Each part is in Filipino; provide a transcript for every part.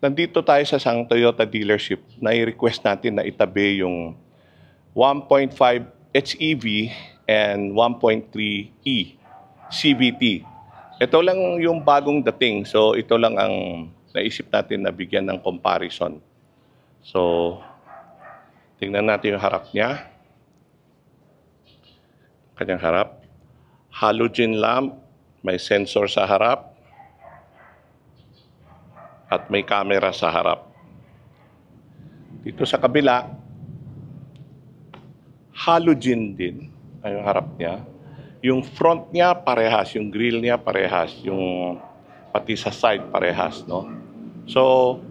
Nandito tayo sa isang Toyota dealership na i-request natin na itabi yung 1.5 HEV and 1.3E CVT. Ito lang yung bagong dating. So, ito lang ang naisip natin na bigyan ng comparison. So, tingnan natin yung harap niya. Kanyang harap. Halogen lamp. May sensor sa harap. At may camera sa harap. Dito sa kabila, halogen din ay yung harap niya. Yung front niya parehas, yung grill niya parehas, yung pati sa side parehas, no? So,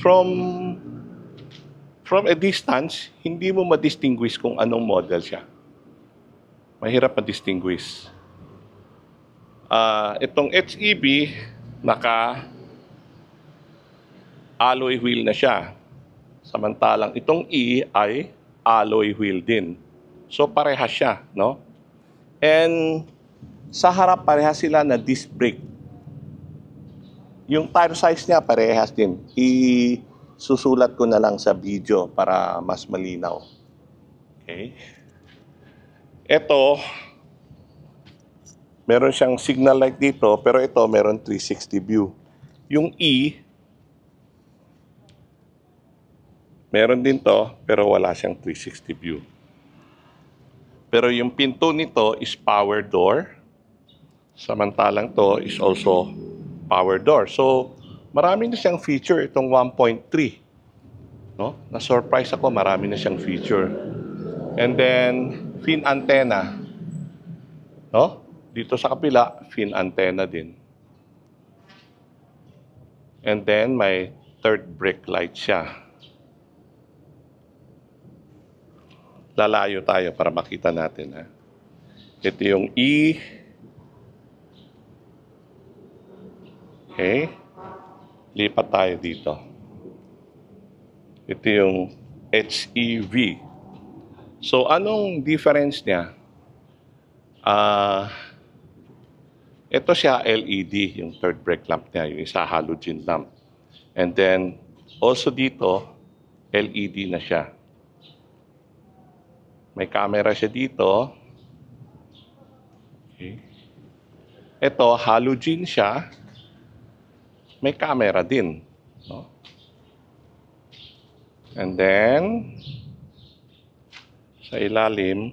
from a distance, hindi mo ma-distinguish kung anong model siya. Mahirap ma-distinguish. Itong HEV, naka-alloy wheel na siya. Samantalang itong E ay alloy wheel din. So, parehas siya, no? And sa harap, parehas sila na disc brake. Yung tire size niya, parehas din. Susulat ko na lang sa video para mas malinaw. Okay. Ito, meron siyang signal light dito, pero ito meron 360 view. Yung E, meron din to, pero wala siyang 360 view. Pero yung pinto nito is power door. Samantalang to is also power door. So, marami na siyang feature itong 1.3. No? Na-surprise ako, marami na siyang feature. And then, fin antenna. No? Dito sa kapila, fin antenna din. And then, may third brake light siya. Lalayo tayo para makita natin. Ha? Ito yung E. Okay. Lipat tayo dito. Ito yung HEV. So, anong difference niya? Ito siya LED, yung third brake lamp niya, yung isa halogen lamp. And then, also dito, LED na siya. May camera siya dito. Okay. Ito, halogen siya. May camera din. No? And then, sa ilalim,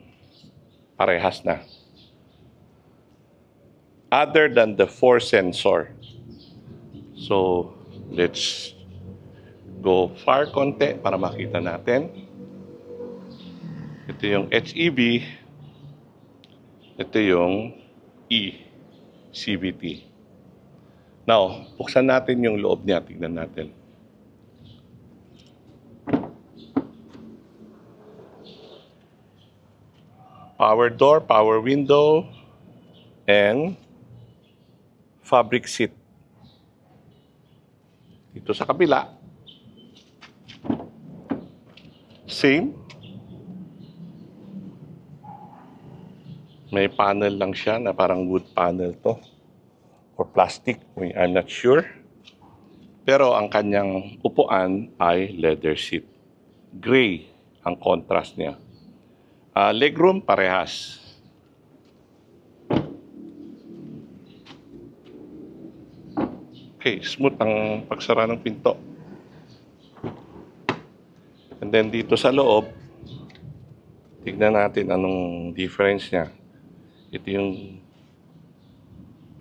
parehas na. Other than the force sensor. So, let's go far konti para makita natin. Ito yung HEV. Ito yung E CVT. Now, buksan natin yung loob niya. Tignan natin. Power door, power window, and fabric seat. Dito sa kabila, same. May panel lang siya na parang wood panel to. Or plastic, I'm not sure. Pero ang kanyang upuan ay leather seat. Gray ang contrast niya. Legroom, parehas. Okay, smooth ang pagsara ng pinto. And then dito sa loob, tignan natin anong difference niya. Ito yung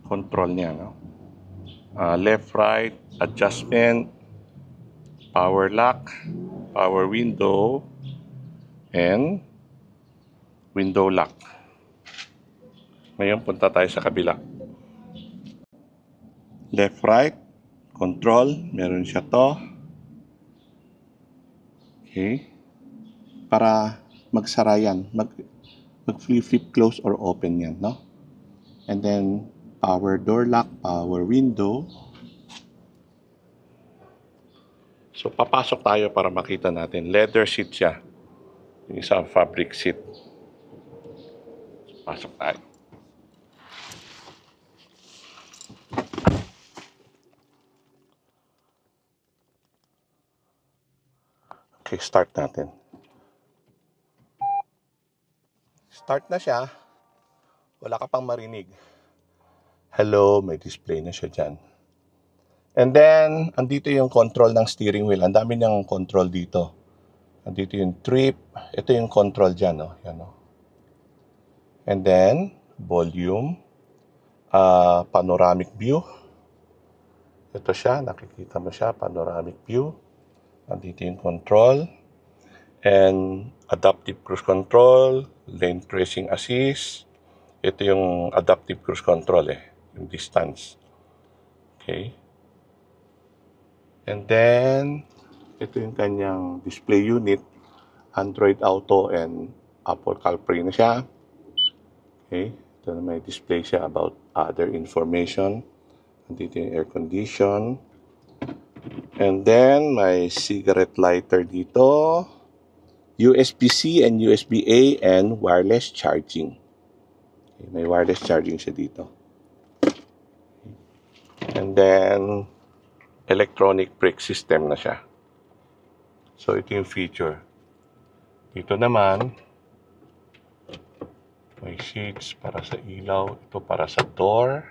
control niya, no? Left, right, adjustment, power lock, power window, and window lock. Ngayon, punta tayo sa kabila. Left, right, control, meron siya to. Okay. Para magsara yan, mag-flip close or open yan, no? And then, power door lock, power window. So, papasok tayo para makita natin. Leather seat siya. Yung isang fabric seat. Pasok tayo. Okay, start natin. Start na siya. Wala ka pang marinig. Hello, may display na siya dyan. And then, andito yung control ng steering wheel. Ang dami niyang control dito. Andito yung trip. Ito yung control dyan, no? Yan, no? And then, volume. Panoramic view. Ito siya, nakikita mo siya, panoramic view. Andito yung control. And adaptive cruise control, lane tracing assist. Ito yung adaptive cruise control yung distance. Okay. And then, ito yung kanyang display unit, Android Auto and Apple CarPlay na siya. Okay. Ito na may display siya about other information. Andito yung air condition. And then, may cigarette lighter dito. USB-C and USB-A and wireless charging. Okay, may wireless charging siya dito. And then, electronic brake system na siya. So, ito yung feature. Dito naman, may shades para sa ilaw. Ito para sa door.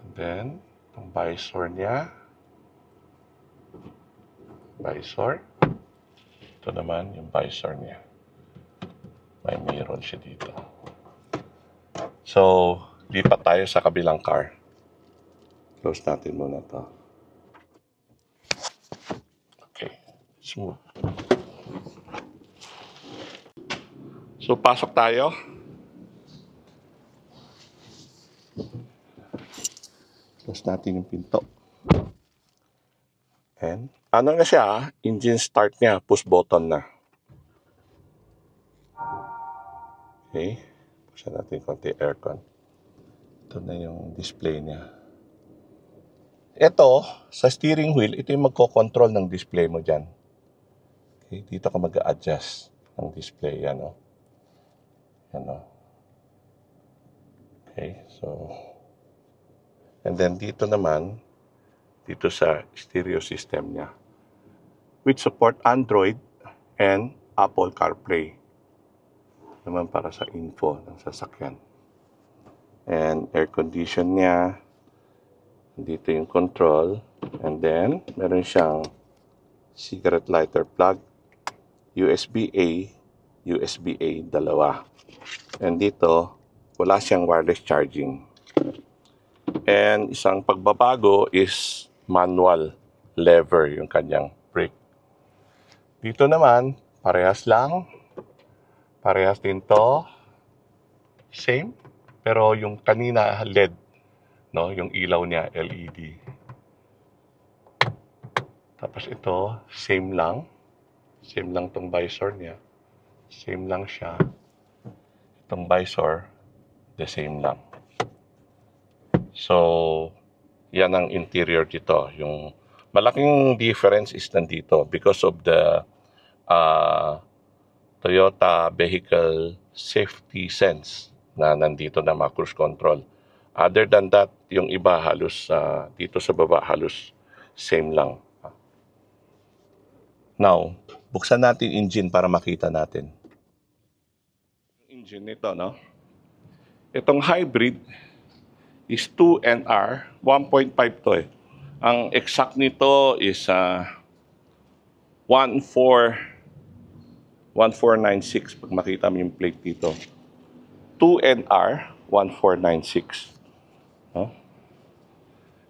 And then, itong visor niya. Visor. Ito naman yung visor niya. May mirror siya dito. So, lipat tayo sa kabilang car. Close natin muna to. Okay. Smooth. So, pasok tayo. Close natin yung pinto. And, ano na siya, engine start niya, push button na. Okay. Push natin konti aircon. Ito na yung display niya. Ito, sa steering wheel, ito yung magkocontrol ng display mo dyan. Okay, dito ka mag-adjust ng display. Yan, o. Yan, o. Okay, so. And then dito naman, dito sa stereo system niya, which support Android and Apple CarPlay. Naman para sa info ng sasakyan. And air condition niya. Dito yung control. And then, meron siyang cigarette lighter plug. USB-A, USB-A, dalawa. And dito, wala siyang wireless charging. And isang pagbabago is manual lever yung kanyang brake. Dito naman, parehas lang. Parehas din to. Same. Pero yung kanina LED, no, yung ilaw niya LED. Tapos ito, same lang. Same lang tong visor niya. Same lang siya. Itong visor, the same lang. So, yan ang interior dito. Yung malaking difference is nandito because of the Toyota Vehicle Safety Sense na nandito na mga cruise control. Other than that, yung iba halos dito sa baba halos same lang. Now, buksan natin engine para makita natin. Engine nito, no? Itong hybrid is 2NR 1.5 to eh. Ang exact nito is 1496 pag makita mo yung plate dito. 2NR 1496. No?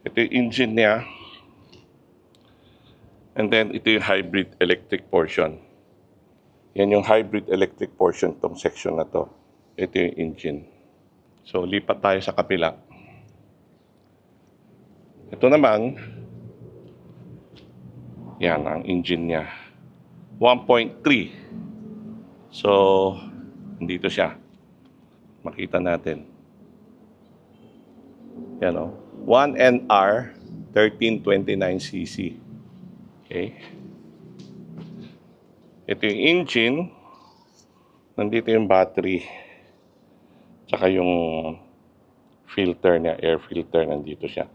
Ito yung engine niya. And then ito yung hybrid electric portion. Yan yung hybrid electric portion tong section na to. Ito yung engine. So lipat tayo sa kapila. Ito naman, yan ang engine niya. 1.3. So, dito siya. Makita natin. Yan o. 1NR 1329cc. Okay. Ito yung engine. Nandito yung battery. Tsaka yung filter niya, air filter, nandito siya.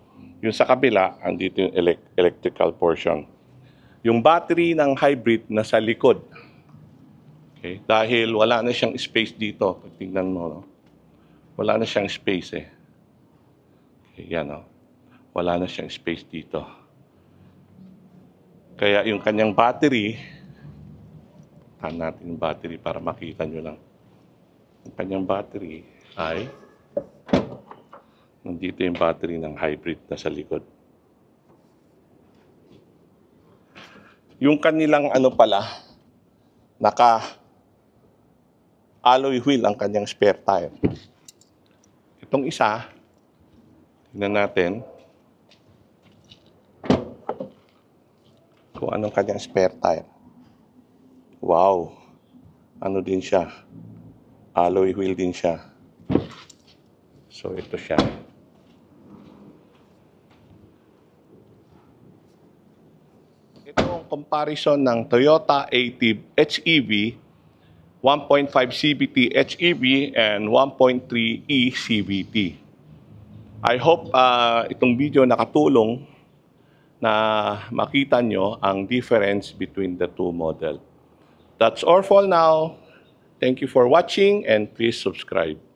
Yung sa kabila, andito yung electrical portion. Yung battery ng hybrid nasa likod. Okay? Dahil wala na siyang space dito. Pag tingnan mo, no? Wala na siyang space eh. Okay, yan, no? Wala na siyang space dito. Kaya yung kanyang battery, tahan natin yung battery para makita nyo lang. Yung kanyang battery ay nandito yung battery ng hybrid na sa likod. Yung kanilang ano pala, alloy wheel ang kanyang spare tire. Itong isa, tingnan natin kung anong kanyang spare tire. Wow! Ano din siya? Alloy wheel din siya. So, ito siya. Itong comparison ng Toyota HEV 1.5 CVT HEV and 1.3 E CVT. I hope itong video nakatulong na makita nyo ang difference between the two model. That's all for now. Thank you for watching and please subscribe.